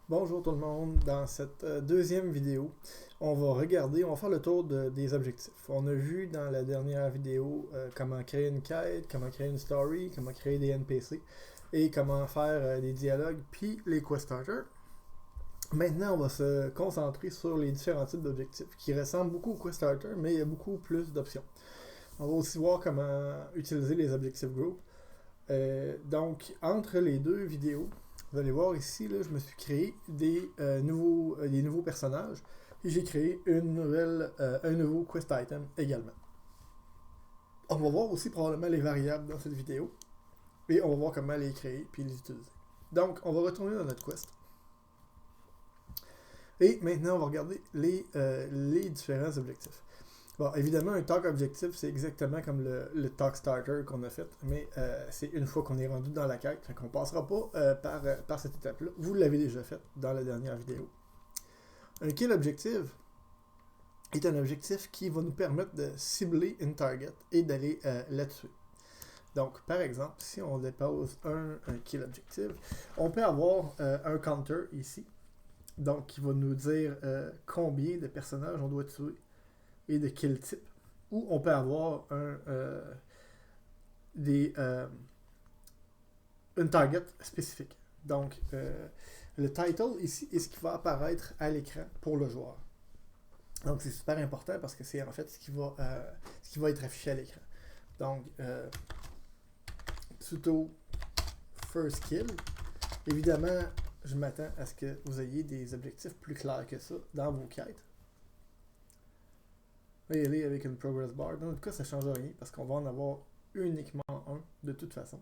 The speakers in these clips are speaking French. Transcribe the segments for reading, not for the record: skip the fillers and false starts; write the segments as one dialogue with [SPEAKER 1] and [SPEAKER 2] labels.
[SPEAKER 1] Bonjour tout le monde, dans cette deuxième vidéo, on va faire le tour des objectifs. On a vu dans la dernière vidéo comment créer une quête, comment créer une story, comment créer des NPC et comment faire des dialogues puis les quest starters. Maintenant, on va se concentrer sur les différents types d'objectifs qui ressemblent beaucoup aux quest starters, mais il y a beaucoup plus d'options. On va aussi voir comment utiliser les objectifs group. Donc, entre les deux vidéos, vous allez voir ici, là, je me suis créé des nouveaux personnages et j'ai créé un nouveau quest item également. On va voir aussi probablement les variables dans cette vidéo et on va voir comment les créer puis les utiliser. Donc, on va retourner dans notre quest. Et maintenant, on va regarder les différents objectifs. Bon, évidemment, un talk objectif, c'est exactement comme le talk starter qu'on a fait, mais c'est une fois qu'on est rendu dans la quête, fait qu'on ne passera pas par cette étape-là. Vous l'avez déjà fait dans la dernière vidéo. Un kill objective est un objectif qui va nous permettre de cibler une target et d'aller la tuer. Donc, par exemple, si on dépose un kill objective, on peut avoir un counter ici, donc qui va nous dire combien de personnages on doit tuer et de quel type, ou on peut avoir une target spécifique. Donc, le title ici est ce qui va apparaître à l'écran pour le joueur. Donc, c'est super important parce que c'est en fait ce qui va être affiché à l'écran. Donc, tuto first kill. Évidemment, je m'attends à ce que vous ayez des objectifs plus clairs que ça dans vos quêtes. Et aller avec une progress bar. Dans notre cas, ça ne change rien parce qu'on va en avoir uniquement un de toute façon.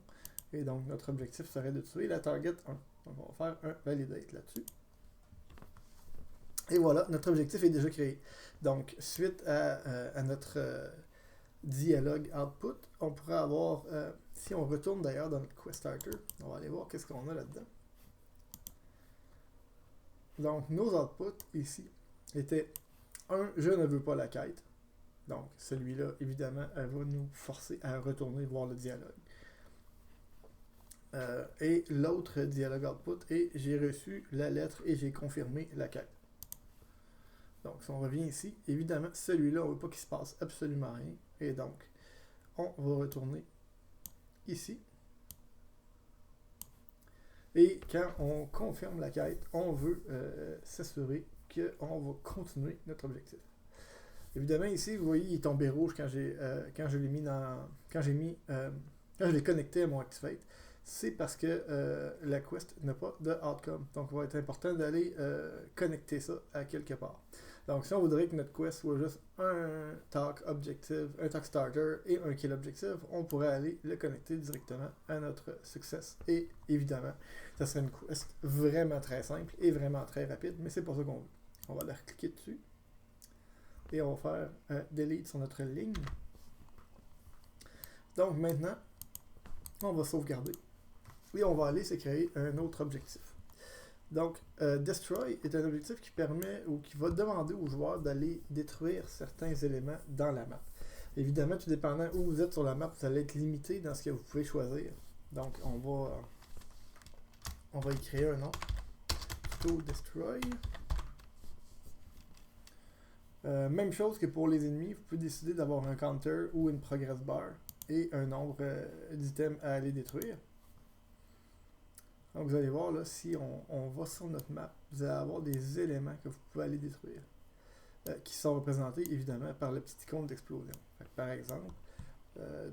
[SPEAKER 1] Et donc, notre objectif serait de tuer la target 1. Donc, on va faire un validate là-dessus. Et voilà, notre objectif est déjà créé. Donc, suite à notre dialogue output, on pourrait avoir, si on retourne d'ailleurs dans notre quest starter, on va aller voir qu'est-ce qu'on a là-dedans. Donc, nos outputs ici étaient 1, je ne veux pas la quête. Donc, celui-là, évidemment, elle va nous forcer à retourner voir le dialogue. Et l'autre dialogue output est j'ai reçu la lettre et j'ai confirmé la quête. Donc, si on revient ici, évidemment, celui-là, on ne veut pas qu'il se passe absolument rien. Et donc, on va retourner ici. Et quand on confirme la quête, on veut s'assurer qu'on va continuer notre objectif. Évidemment, ici, vous voyez, il est tombé rouge quand je l'ai mis quand je l'ai connecté à mon Activate. C'est parce que la quest n'a pas de outcome. Donc, il va être important d'aller connecter ça à quelque part. Donc, si on voudrait que notre quest soit juste un talk objective, un talk starter et un kill objective, on pourrait aller le connecter directement à notre success. Et évidemment, ça serait une quest vraiment très simple et vraiment très rapide, mais c'est pas ça qu'on veut. On va aller cliquer dessus. Et on va faire delete sur notre ligne. Donc maintenant, on va sauvegarder. Et on va aller se créer un autre objectif. Donc, Destroy est un objectif qui permet ou qui va demander aux joueurs d'aller détruire certains éléments dans la map. Évidemment, tout dépendant où vous êtes sur la map, vous allez être limité dans ce que vous pouvez choisir. Donc, on va y créer un nom. Tuto Destroy. Même chose que pour les ennemis, vous pouvez décider d'avoir un counter ou une progress bar et un nombre d'items à aller détruire. Donc vous allez voir là, si on va sur notre map, vous allez avoir des éléments que vous pouvez aller détruire, qui sont représentés évidemment par le petit icône d'explosion. Par exemple,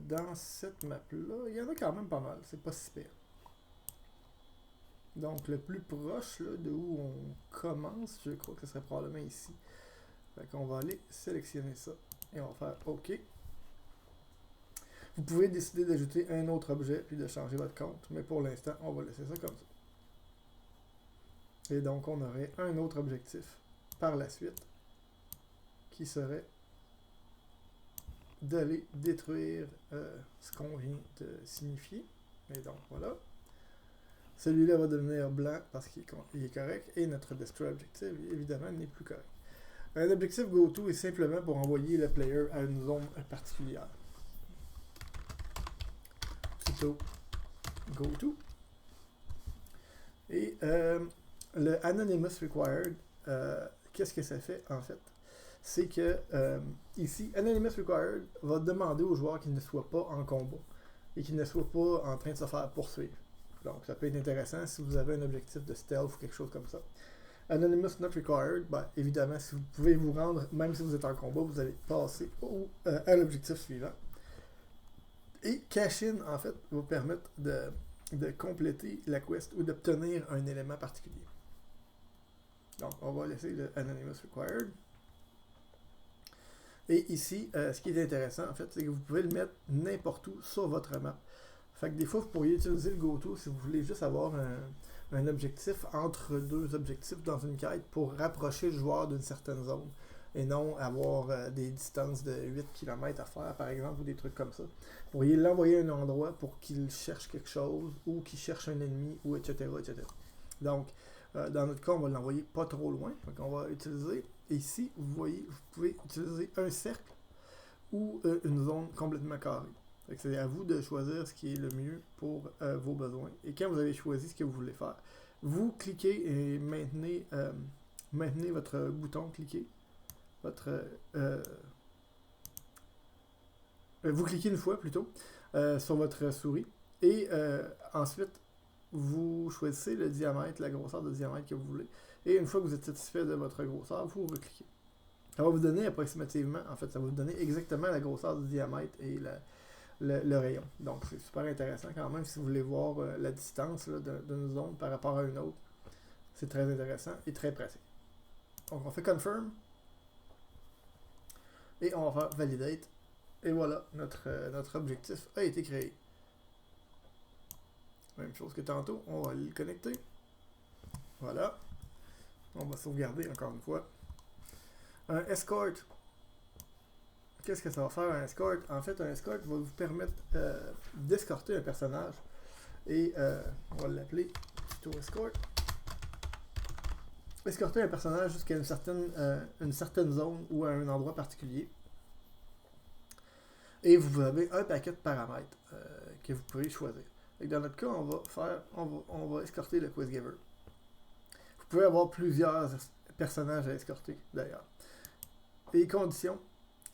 [SPEAKER 1] dans cette map-là, il y en a quand même pas mal, c'est pas si pire. Donc le plus proche là, de où on commence, je crois que ce serait probablement ici. Fait qu'on va aller sélectionner ça et on va faire OK. Vous pouvez décider d'ajouter un autre objet puis de changer votre compte, mais pour l'instant, on va laisser ça comme ça. Et donc, on aurait un autre objectif par la suite qui serait d'aller détruire ce qu'on vient de signifier. Et donc, voilà. Celui-là va devenir blanc parce qu'il est correct et notre destroy objective, évidemment, n'est plus correct. Un objectif GoTo est simplement pour envoyer le player à une zone particulière. Tuto GoTo. Et le Anonymous Required, qu'est-ce que ça fait en fait? C'est que ici, Anonymous Required va demander aux joueurs qu'ils ne soient pas en combat et qu'ils ne soient pas en train de se faire poursuivre. Donc ça peut être intéressant si vous avez un objectif de stealth ou quelque chose comme ça. Anonymous Not Required, ben, évidemment, si vous pouvez vous rendre, même si vous êtes en combat, vous allez passer à l'objectif suivant. Et Cash-In, en fait, va permettre de compléter la quest ou d'obtenir un élément particulier. Donc, on va laisser le Anonymous Required. Et ici, ce qui est intéressant, en fait, c'est que vous pouvez le mettre n'importe où sur votre map. Fait que des fois, vous pourriez utiliser le GoTo si vous voulez juste avoir un objectif entre deux objectifs dans une quête pour rapprocher le joueur d'une certaine zone et non avoir des distances de 8 km à faire, par exemple, ou des trucs comme ça. Vous pourriez l'envoyer à un endroit pour qu'il cherche quelque chose ou qu'il cherche un ennemi, ou etc. etc. Donc, dans notre cas, on va l'envoyer pas trop loin. Donc, on va utiliser, ici, vous voyez, vous pouvez utiliser un cercle ou une zone complètement carrée. C'est à vous de choisir ce qui est le mieux pour vos besoins. Et quand vous avez choisi ce que vous voulez faire, vous cliquez et maintenez votre bouton, cliquez. Vous cliquez une fois plutôt sur votre souris et ensuite vous choisissez le diamètre, la grosseur de diamètre que vous voulez. Et une fois que vous êtes satisfait de votre grosseur, vous recliquez. Ça va vous donner approximativement, en fait, ça va vous donner exactement la grosseur du diamètre et le rayon. Donc c'est super intéressant quand même si vous voulez voir la distance d'une zone par rapport à une autre. C'est très intéressant et très pratique. Donc on fait Confirm et on va faire Validate. Et voilà, notre objectif a été créé. Même chose que tantôt, on va le connecter. Voilà. On va sauvegarder encore une fois. Un escort. Qu'est-ce que ça va faire un escort? En fait, un escort va vous permettre d'escorter un personnage. Et on va l'appeler Tuto Escort. Escorter un personnage jusqu'à une certaine zone ou à un endroit particulier. Et vous avez un paquet de paramètres que vous pouvez choisir. Et dans notre cas, on va escorter le Quest Giver. Vous pouvez avoir plusieurs personnages à escorter d'ailleurs. Les conditions,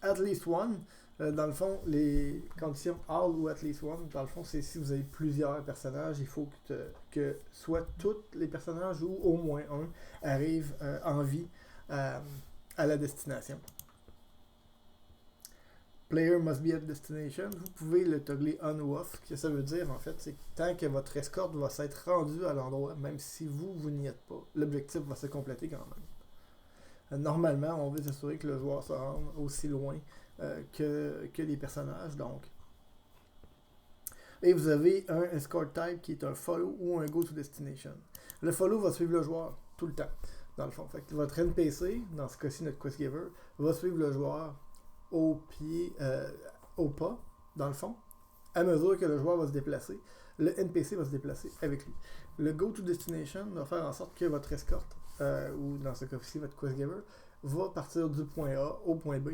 [SPEAKER 1] at least one, dans le fond, les conditions all ou at least one, dans le fond, c'est si vous avez plusieurs personnages, il faut que soit tous les personnages ou au moins un arrivent en vie à la destination. Player must be at destination. Vous pouvez le toggler on ou off. Ce que ça veut dire, en fait, c'est que tant que votre escorte va s'être rendue à l'endroit, même si vous n'y êtes pas, l'objectif va se compléter quand même. Normalement, on veut s'assurer que le joueur se rende aussi loin que les personnages. Donc. Et vous avez un escort type qui est un follow ou un go to destination. Le follow va suivre le joueur tout le temps, dans le fond. Fait que votre NPC, dans ce cas-ci notre Quest Giver, va suivre le joueur au pas, dans le fond, à mesure que le joueur va se déplacer, le NPC va se déplacer avec lui. Le Go to Destination va faire en sorte que votre escorte, ou dans ce cas-ci votre Quest Giver, va partir du point A au point B,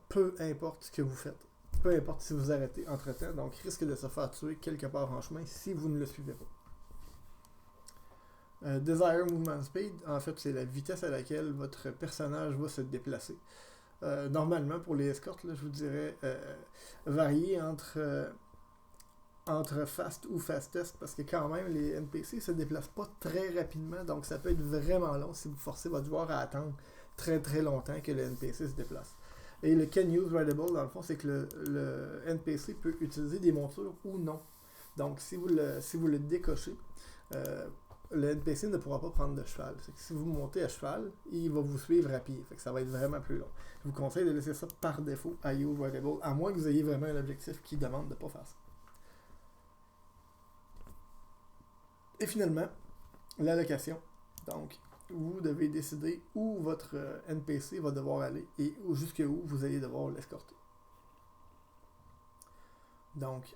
[SPEAKER 1] peu importe ce que vous faites. Peu importe si vous arrêtez entre-temps, donc risque de se faire tuer quelque part en chemin si vous ne le suivez pas. Desire Movement Speed, en fait, c'est la vitesse à laquelle votre personnage va se déplacer. Normalement, pour les escortes, là, je vous dirais varier entre fast ou fastest, parce que quand même, les NPC se déplacent pas très rapidement, donc ça peut être vraiment long si vous forcez votre joueur à attendre très très longtemps que le NPC se déplace. Et le Can Use Rideable, dans le fond, c'est que le NPC peut utiliser des montures ou non. Donc, si vous le décochez, le NPC ne pourra pas prendre de cheval. C'est que si vous montez à cheval, il va vous suivre à pied. Fait que ça va être vraiment plus long. Je vous conseille de laisser ça par défaut à Use Rideable, à moins que vous ayez vraiment un objectif qui demande de ne pas faire ça. Et finalement, l'allocation. Donc, vous devez décider où votre NPC va devoir aller et jusqu'où vous allez devoir l'escorter. Donc,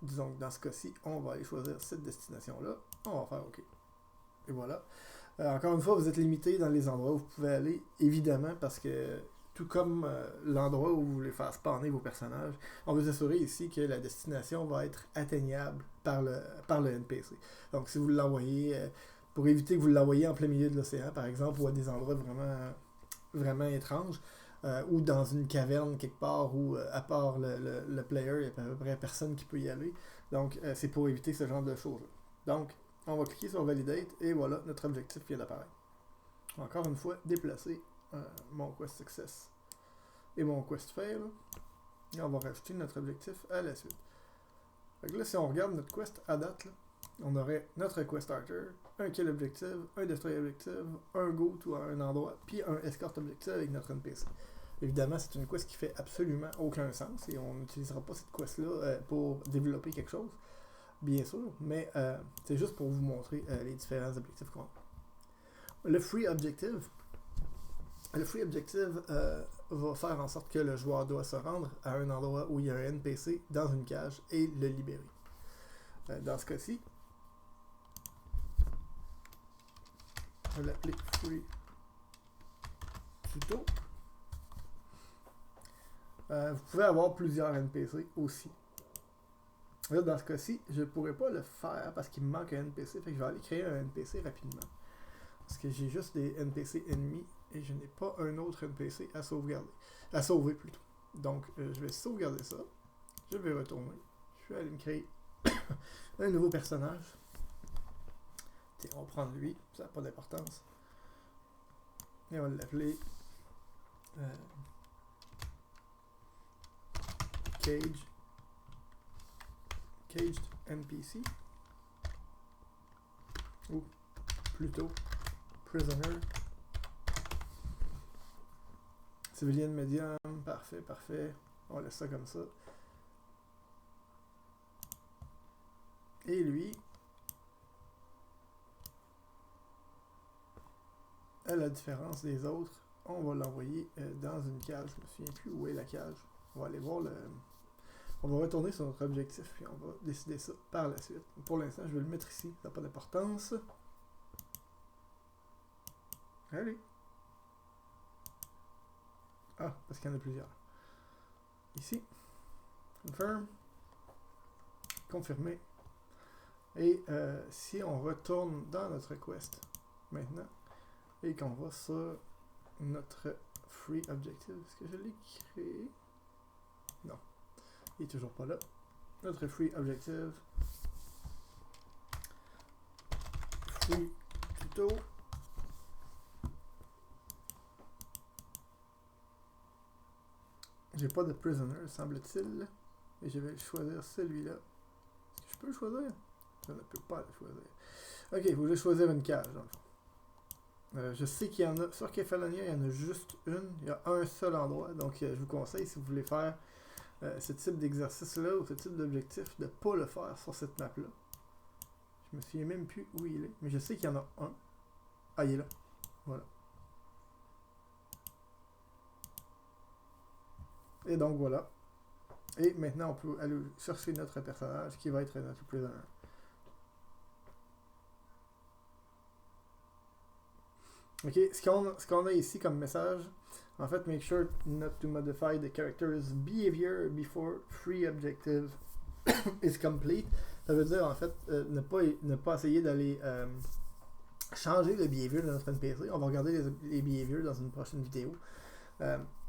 [SPEAKER 1] disons que dans ce cas-ci, on va aller choisir cette destination-là. On va faire OK. Et voilà. Encore une fois, vous êtes limité dans les endroits où vous pouvez aller, évidemment, parce que tout comme l'endroit où vous voulez faire spawner vos personnages, on veut s'assurer ici que la destination va être atteignable par le NPC. Donc, si vous l'envoyez pour éviter que vous l'envoyiez en plein milieu de l'océan, par exemple, ou à des endroits vraiment étranges, ou dans une caverne quelque part où, à part le player, il n'y a à peu près personne qui peut y aller. Donc, c'est pour éviter ce genre de choses-là. Donc, on va cliquer sur Validate, et voilà, notre objectif vient d'apparaître. Encore une fois, déplacer mon Quest Success et mon Quest Fail. Et on va rajouter notre objectif à la suite. Donc là, si on regarde notre quest à date, là, on aurait notre quest starter, un kill objective, un destroy objective, un go to un endroit, puis un escort objective avec notre NPC. Évidemment, c'est une quest qui fait absolument aucun sens et on n'utilisera pas cette quest-là pour développer quelque chose, bien sûr, mais c'est juste pour vous montrer les différents objectifs qu'on a. Le free objective va faire en sorte que le joueur doit se rendre à un endroit où il y a un NPC dans une cage et le libérer. Dans ce cas-ci, je vais l'appeler Free Tuto. Vous pouvez avoir plusieurs NPC aussi. Là, dans ce cas-ci, je ne pourrais pas le faire parce qu'il me manque un NPC, fait que je vais aller créer un NPC rapidement. Parce que j'ai juste des NPC ennemis et je n'ai pas un autre NPC à sauvegarder. À sauver plutôt. Donc, je vais sauvegarder ça. Je vais retourner. Je vais aller me créer un nouveau personnage. Tiens, on va prendre lui, ça n'a pas d'importance. Et on va l'appeler Caged NPC. Ou plutôt Prisoner. Civilian Medium, parfait, parfait. On laisse ça comme ça. Et lui, à la différence des autres, on va l'envoyer dans une cage. Je me souviens plus où est la cage. On va aller voir le... On va retourner sur notre objectif, puis on va décider ça par la suite. Pour l'instant, je vais le mettre ici, ça n'a pas d'importance. Allez. Ah, parce qu'il y en a plusieurs. Ici. Confirm. Confirmer. Et si on retourne dans notre quest maintenant, et qu'on va sur notre free objective, est-ce que je l'ai créé? Non. Il n'est toujours pas là. Notre free objective. Free tuto. J'ai pas de prisoner, semble-t-il. Et je vais choisir celui-là. Est-ce que je peux le choisir? Je ne peux pas le choisir. Ok, il faut que je choisisse une cage, dans le fond. Je sais qu'il y en a, sur Kefalonia, il y en a juste une. Il y a un seul endroit. Donc, je vous conseille, si vous voulez faire ce type d'exercice-là, ou ce type d'objectif, de ne pas le faire sur cette map-là. Je me souviens même plus où il est. Mais je sais qu'il y en a un. Ah, il est là. Voilà. Et donc voilà. Et maintenant on peut aller chercher notre personnage qui va être notre prisoner. Ok, ce qu'on a ici comme message, en fait, make sure not to modify the character's behavior before free objective is complete. Ça veut dire en fait ne pas essayer d'aller changer le behavior de notre NPC. On va regarder les behaviors dans une prochaine vidéo.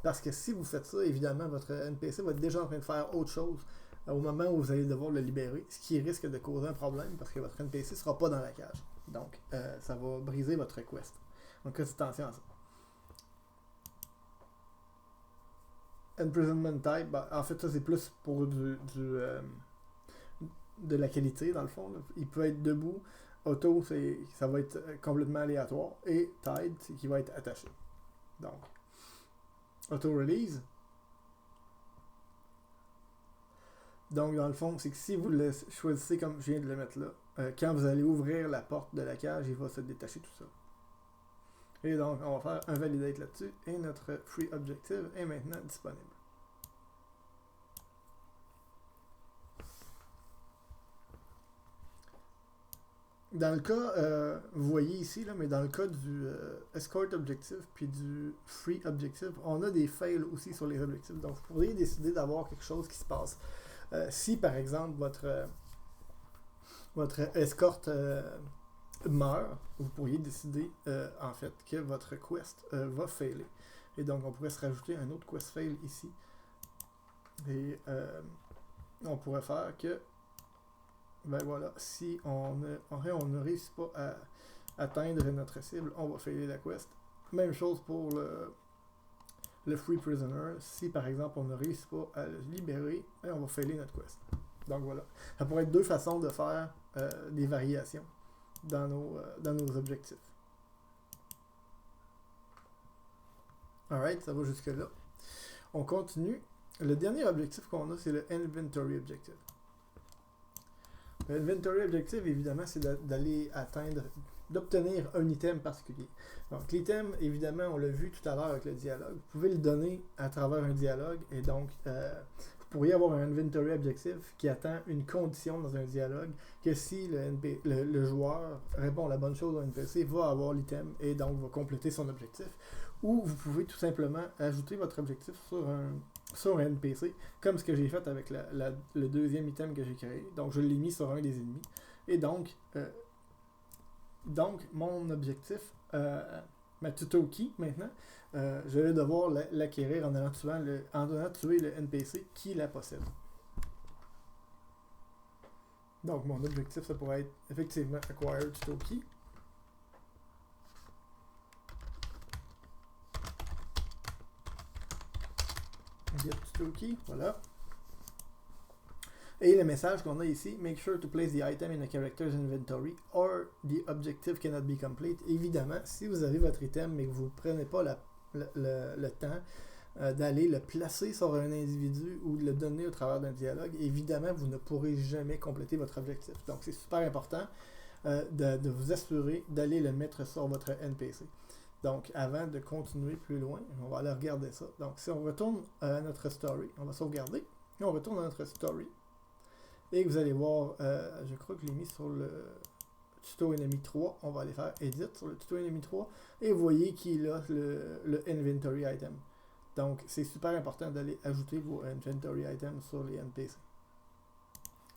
[SPEAKER 1] Parce que si vous faites ça, évidemment, votre NPC va être déjà en train de faire autre chose au moment où vous allez devoir le libérer, ce qui risque de causer un problème parce que votre NPC ne sera pas dans la cage. Donc, ça va briser votre quest. Donc, faites attention à ça. Imprisonment type, bah, en fait, ça c'est plus pour de la qualité, dans le fond. Là. Il peut être debout. Auto, ça va être complètement aléatoire. Et tied, c'est qu'il va être attaché. Donc, auto-release. Donc, dans le fond, c'est que si vous le choisissez comme je viens de le mettre là, quand vous allez ouvrir la porte de la cage, il va se détacher tout ça. Et donc, on va faire un validate là-dessus. Et notre free objective est maintenant disponible. Dans le cas, vous voyez ici, là, mais dans le cas du escort objective puis du free objective, on a des fails aussi sur les objectifs. Donc, vous pourriez décider d'avoir quelque chose qui se passe. Si, par exemple, votre escorte meurt, vous pourriez décider en fait que votre quest va failer. Et donc on pourrait se rajouter un autre quest fail ici. Et on pourrait faire que, ben voilà, si on ne réussit pas à atteindre notre cible, on va failer la quest. Même chose pour le Free Prisoner. Si par exemple on ne réussit pas à le libérer, ben, on va failer notre quest. Donc voilà. Ça pourrait être deux façons de faire des variations dans nos objectifs. Alright, ça va jusque là. On continue. Le dernier objectif qu'on a, c'est le Inventory Objective. L'inventory objective, évidemment, c'est d'aller d'obtenir un item particulier. Donc, l'item, évidemment, on l'a vu tout à l'heure avec le dialogue. Vous pouvez le donner à travers un dialogue et donc, vous pourriez avoir un inventory objective qui attend une condition dans un dialogue que si le joueur répond la bonne chose au NPC, va avoir l'item et donc va compléter son objectif. Ou vous pouvez tout simplement ajouter votre objectif sur un NPC, comme ce que j'ai fait avec le deuxième item que j'ai créé. Donc, je l'ai mis sur un des ennemis. Et donc mon objectif, ma tuto-key maintenant, je vais devoir l'acquérir en allant tuer le NPC qui la possède. Donc, mon objectif, ça pourrait être effectivement acquire tuto-key. Get tuto-key, voilà. Et le message qu'on a ici, make sure to place the item in a character's inventory or the objective cannot be complete. Évidemment, si vous avez votre item mais que vous ne prenez pas le temps d'aller le placer sur un individu ou de le donner au travers d'un dialogue, évidemment, vous ne pourrez jamais compléter votre objectif. Donc, c'est super important de vous assurer d'aller le mettre sur votre NPC. Donc, avant de continuer plus loin, on va aller regarder ça. Donc, si on retourne à notre story, on va sauvegarder, et on retourne à notre story. Et vous allez voir, je crois que je l'ai mis sur le tuto ennemi 3. On va aller faire Edit sur le tuto ennemi 3. Et vous voyez qu'il a le Inventory Item. Donc, c'est super important d'aller ajouter vos Inventory Items sur les NPC.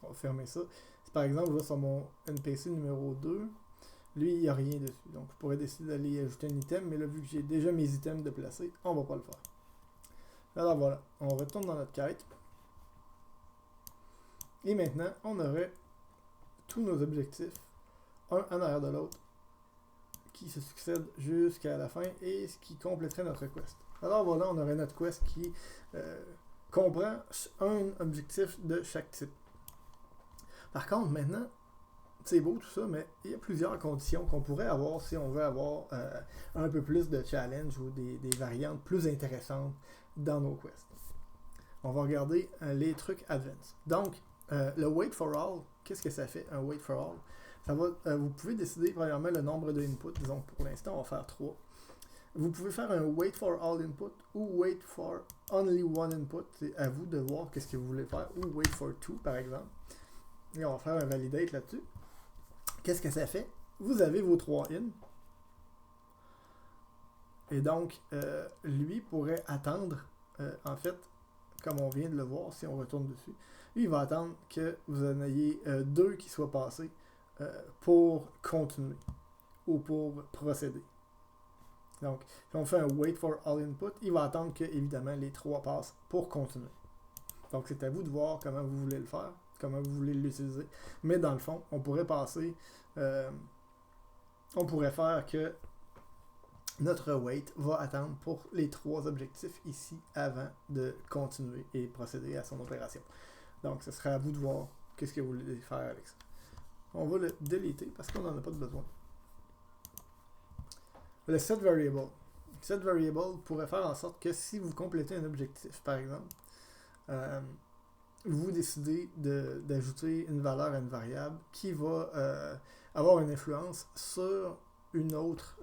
[SPEAKER 1] On va fermer ça. Si par exemple, je vais sur mon NPC numéro 2, lui, il n'y a rien dessus. Donc, je pourrais décider d'aller ajouter un item, mais là, vu que j'ai déjà mes items de placer, on ne va pas le faire. Alors voilà, on retourne dans notre quête. Et maintenant, on aurait tous nos objectifs, un en arrière de l'autre, qui se succèdent jusqu'à la fin et ce qui compléterait notre quest. Alors voilà, on aurait notre quest qui comprend un objectif de chaque type. Par contre, maintenant, c'est beau tout ça, mais il y a plusieurs conditions qu'on pourrait avoir si on veut avoir un peu plus de challenge ou des variantes plus intéressantes dans nos quests. On va regarder les trucs advanced. Donc, le wait for all, qu'est-ce que ça fait, un wait for all? Ça va, vous pouvez décider premièrement le nombre de inputs. Disons que pour l'instant, on va faire 3. Vous pouvez faire un wait for all input ou wait for only one input. C'est à vous de voir qu'est-ce que vous voulez faire. Ou wait for two, par exemple. Et on va faire un validate là-dessus. Qu'est-ce que ça fait? Vous avez vos 3 in. Et donc, lui pourrait attendre, en fait, comme on vient de le voir, si on retourne dessus, lui, il va attendre que vous en ayez 2 qui soient passés pour continuer ou pour procéder. Donc, si on fait un wait for all input, il va attendre que, évidemment, les 3 passent pour continuer. Donc, c'est à vous de voir comment vous voulez le faire, comment vous voulez l'utiliser. Mais dans le fond, on pourrait passer, on pourrait faire que notre wait va attendre pour les 3 objectifs ici avant de continuer et procéder à son opération. Donc, ce serait à vous de voir qu'est-ce que vous voulez faire avec ça. On va le deleter parce qu'on n'en a pas de besoin. Le set variable. Set variable pourrait faire en sorte que si vous complétez un objectif, par exemple, vous décidez d'ajouter une valeur à une variable qui va avoir une influence sur une autre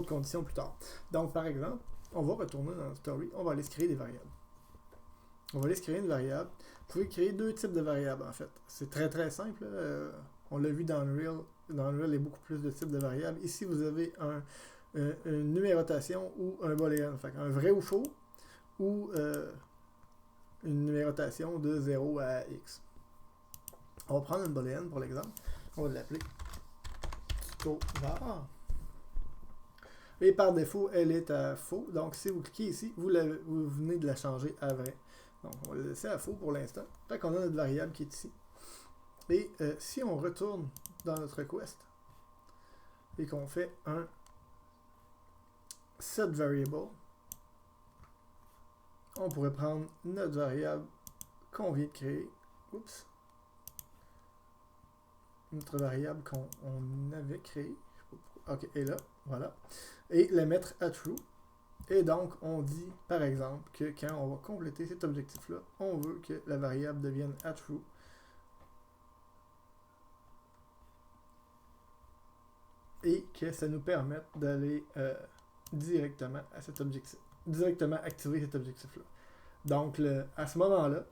[SPEAKER 1] condition plus tard. Donc, par exemple, on va retourner dans notre story, on va aller se créer des variables. On va aller se créer une variable. Vous pouvez créer 2 types de variables, en fait. C'est très, très simple. On l'a vu dans Unreal. Dans Unreal, il y a beaucoup plus de types de variables. Ici, vous avez une numérotation ou un booléen. Fait un vrai ou faux ou une numérotation de 0 à x. On va prendre une booléen pour l'exemple. On va l'appeler info var. Et par défaut, elle est à faux. Donc, si vous cliquez ici, vous venez de la changer à vrai. Donc, on va la laisser à faux pour l'instant. Fait qu'on a notre variable qui est ici. Et si on retourne dans notre request et qu'on fait un set variable, on pourrait prendre notre variable qu'on vient de créer. Oups. Notre variable qu'on avait créée. Ok, et là, voilà. Et la mettre à true. Et donc, on dit, par exemple, que quand on va compléter cet objectif-là, on veut que la variable devienne à true. Et que ça nous permette d'aller directement à cet objectif. Directement activer cet objectif-là. Donc, à ce moment-là,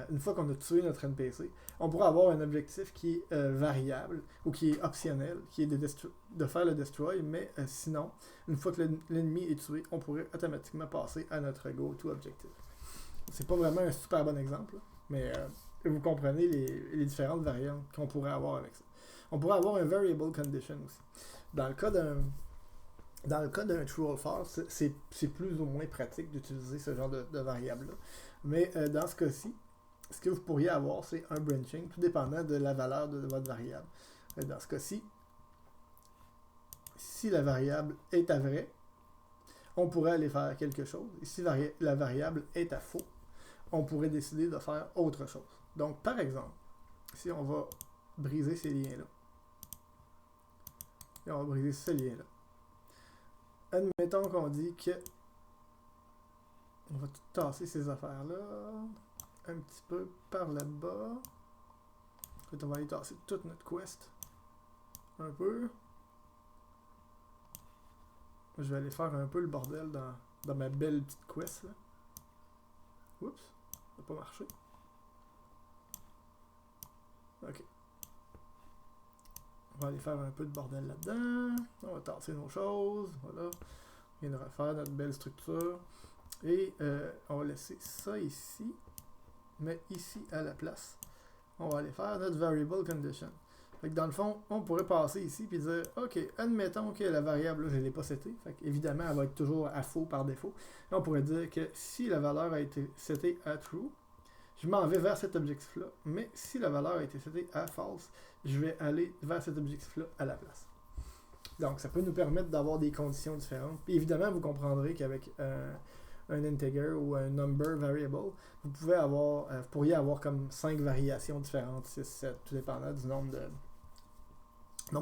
[SPEAKER 1] une fois qu'on a tué notre NPC, on pourra avoir un objectif qui est variable ou qui est optionnel, qui est de faire le destroy, mais sinon, une fois que l'ennemi est tué, on pourrait automatiquement passer à notre go-to objectif. C'est pas vraiment un super bon exemple, mais vous comprenez les différentes variantes qu'on pourrait avoir avec ça. On pourrait avoir un variable condition aussi. Dans le cas d'un true or false, c'est plus ou moins pratique d'utiliser ce genre de variable-là. Mais dans ce cas-ci, ce que vous pourriez avoir, c'est un branching, tout dépendant de la valeur de votre variable. Dans ce cas-ci, si la variable est à vrai, on pourrait aller faire quelque chose. Et si la variable est à faux, on pourrait décider de faire autre chose. Donc, par exemple, si on va briser ces liens-là, et on va briser ce lien-là. Admettons qu'on dit que on va tout tasser ces affaires-là un petit peu par là-bas. En fait, on va aller tasser toute notre quest un peu. Je vais aller faire un peu le bordel dans ma belle petite quest là. Oups, ça n'a pas marché. Ok. On va aller faire un peu de bordel là-dedans. On va tasser nos choses. Voilà. On vient de refaire notre belle structure. Et on va laisser ça ici. Mais ici, à la place, on va aller faire notre variable condition. Fait que dans le fond, on pourrait passer ici et dire, OK, admettons que la variable, là, je ne l'ai pas setée. Fait qu'évidemment, elle va être toujours à faux par défaut. Et on pourrait dire que si la valeur a été setée à true, je m'en vais vers cet objectif-là. Mais si la valeur a été setée à false, je vais aller vers cet objectif-là à la place. Donc, ça peut nous permettre d'avoir des conditions différentes. Puis évidemment, vous comprendrez qu'avec un integer ou un number variable, vous pourriez avoir comme 5 variations différentes, 6, 7, tout dépendant du nombre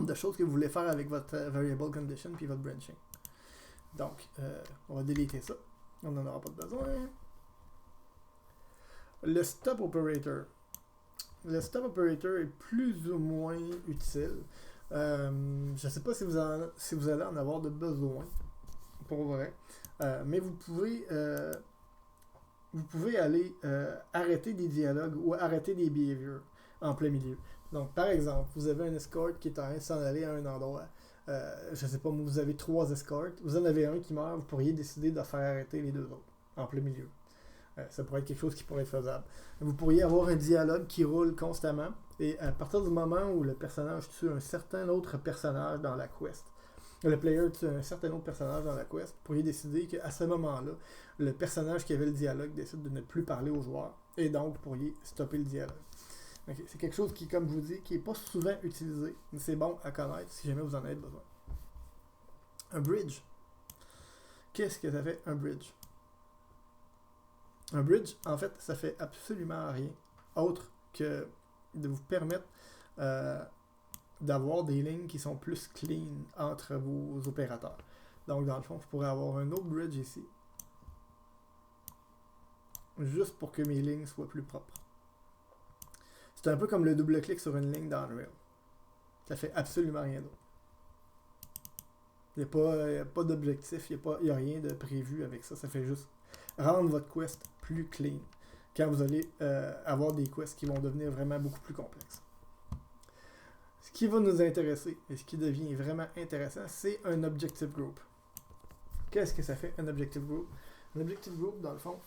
[SPEAKER 1] de choses que vous voulez faire avec votre variable condition puis votre branching. Donc, on va déliter ça. On n'en aura pas besoin. Le stop operator. Le stop operator est plus ou moins utile. Je ne sais pas si vous allez en avoir de besoin, pour vrai. Mais vous pouvez aller arrêter des dialogues ou arrêter des behaviors en plein milieu. Donc, par exemple, vous avez un escort qui est en train de s'en aller à un endroit. Je ne sais pas, vous avez 3 escorts. Vous en avez un qui meurt, vous pourriez décider de faire arrêter les 2 autres en plein milieu. Ça pourrait être quelque chose qui pourrait être faisable. Vous pourriez avoir un dialogue qui roule constamment. Et à partir du moment où le personnage tue un certain autre personnage dans la quest, le player tue un certain autre personnage dans la quest, vous pourriez décider qu'à ce moment-là, le personnage qui avait le dialogue décide de ne plus parler au joueur. Et donc, vous pourriez stopper le dialogue. Okay. C'est quelque chose qui, comme je vous dis, qui n'est pas souvent utilisé, mais c'est bon à connaître si jamais vous en avez besoin. Un bridge. Qu'est-ce que ça fait, un bridge? Un bridge, en fait, ça fait absolument rien autre que de vous permettre d'avoir des lignes qui sont plus clean entre vos opérateurs. Donc, dans le fond, je pourrais avoir un autre bridge ici, juste pour que mes lignes soient plus propres. C'est un peu comme le double-clic sur une ligne dans Unreal. Ça fait absolument rien d'autre. Il n'y a pas d'objectif, il n'y a rien de prévu avec ça. Ça fait juste rendre votre quest plus clean quand vous allez avoir des quests qui vont devenir vraiment beaucoup plus complexes. Ce qui va nous intéresser et ce qui devient vraiment intéressant, c'est un objective group. Qu'est-ce que ça fait, un objective group? Un objective group, dans le fond,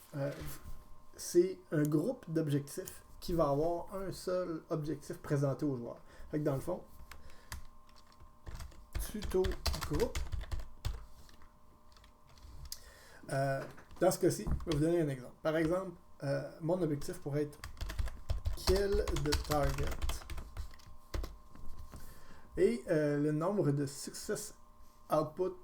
[SPEAKER 1] c'est un groupe d'objectifs qui va avoir un seul objectif présenté au joueur. Fait que dans le fond, plutôt groupe. Dans ce cas-ci, je vais vous donner un exemple. Par exemple, mon objectif pourrait être kill the target. Et le nombre de success output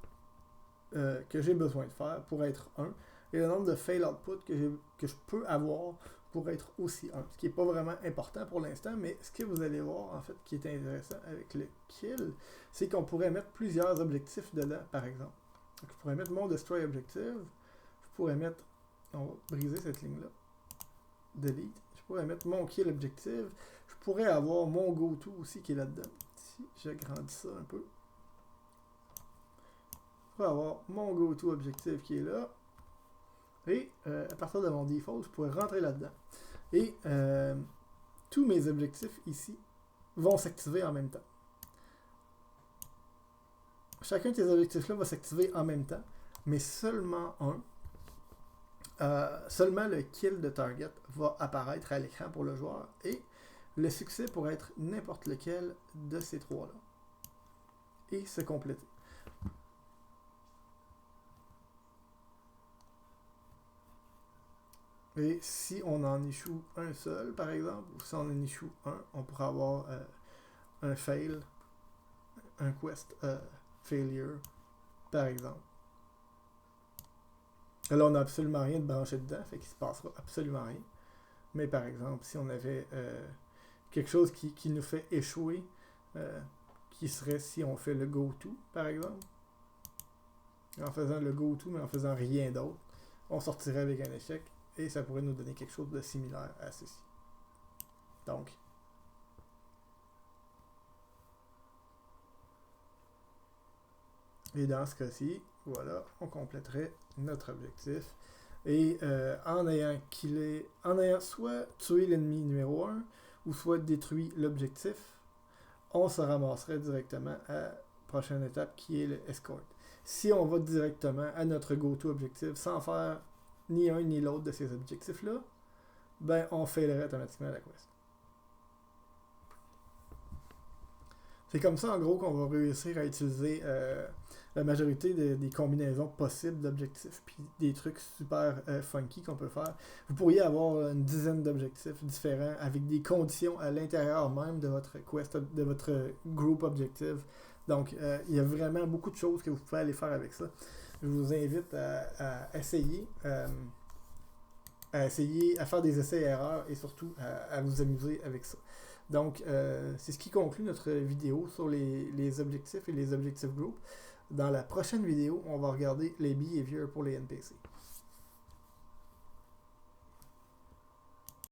[SPEAKER 1] que j'ai besoin de faire pourrait être 1. Et le nombre de fail output que je peux avoir pourrait être aussi 1. Ce qui n'est pas vraiment important pour l'instant, mais ce que vous allez voir, en fait, qui est intéressant avec le kill, c'est qu'on pourrait mettre plusieurs objectifs dedans, par exemple. Donc, je pourrais mettre mon destroy objective. Je pourrais mettre, on va briser cette ligne-là, delete. Je pourrais mettre mon kill objective. Je pourrais avoir mon go-to aussi qui est là-dedans. Si j'agrandis ça un peu. Je pourrais avoir mon go-to objective qui est là. Et à partir de mon default, je pourrais rentrer là-dedans. Et tous mes objectifs ici vont s'activer en même temps. Chacun de ces objectifs-là va s'activer en même temps, mais seulement un. Seulement le kill de target va apparaître à l'écran pour le joueur et le succès pourrait être n'importe lequel de ces trois-là et se compléter. Et si on en échoue un seul, par exemple, ou si on en échoue un, on pourra avoir un fail, un quest failure, par exemple. Là, on n'a absolument rien de branché dedans, fait qu'il ne se passera absolument rien. Mais par exemple, si on avait quelque chose qui nous fait échouer, qui serait si on fait le go-to, par exemple, en faisant le go-to, mais en faisant rien d'autre, on sortirait avec un échec. Et ça pourrait nous donner quelque chose de similaire à ceci. Donc, et dans ce cas-ci, voilà, on compléterait notre objectif. Et en ayant soit tué l'ennemi numéro 1, ou soit détruit l'objectif, on se ramasserait directement à la prochaine étape qui est le escort. Si on va directement à notre go-to objectif sans faire ni un ni l'autre de ces objectifs-là, ben on failerait automatiquement la quest. C'est comme ça en gros qu'on va réussir à utiliser la majorité des combinaisons possibles d'objectifs puis des trucs super funky qu'on peut faire. Vous pourriez avoir une dizaine d'objectifs différents avec des conditions à l'intérieur même de votre quest, de votre group objective. Donc il y a vraiment beaucoup de choses que vous pouvez aller faire avec ça. Je vous invite à essayer, à faire des essais-erreurs et surtout à vous amuser avec ça. Donc, c'est ce qui conclut notre vidéo sur les objectifs et les objectifs group. Dans la prochaine vidéo, on va regarder les behaviors pour les NPC.